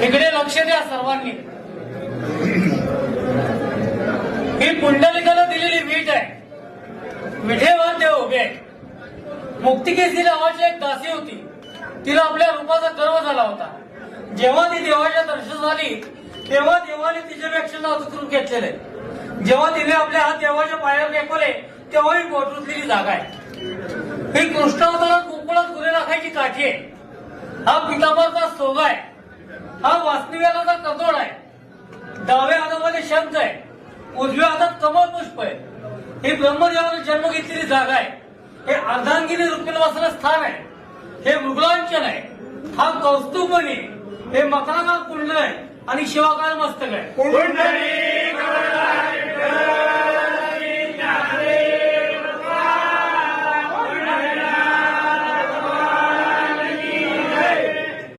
इकडे लक्ष द्या सर्वांनी. ही पुंडलिकाला दिलेली वीट आहे. विठेवर देव उभे आहे. मुक्तिकेसी नावाची एक दासी होती. तिला आपल्या रूपाचा गर्व झाला होता. जेव्हा ती देवाच्या दर्शन झाली तेव्हा देवाने तिच्यापेक्षा नाजूक रूप घेतलेले. जेव्हा तिने आपले हात देवाच्या पायावर टेकवले तेव्हा ही पोटरुतलेली जागा आहे. ही कृष्णावतारात गोकुळात गुरे राखायची काठी आहे. हा पितांबरचा सोगा आहे. हा वासनिवेलाचा कतोड आहे. डाव्या हातामध्ये शंख आहे. उजव्या हातात कमल पुष्प आहे. ही ब्रह्मदेवाने जन्म घेतलेली जागा आहे. हे अर्धांगिनी रुक्मिणीवासना स्थान आहे. हे मृगलांचन आहे. हा कौस्तुभमणी. हे मकराकार कुंडल आहे आणि शिवाकार मस्तक आहे.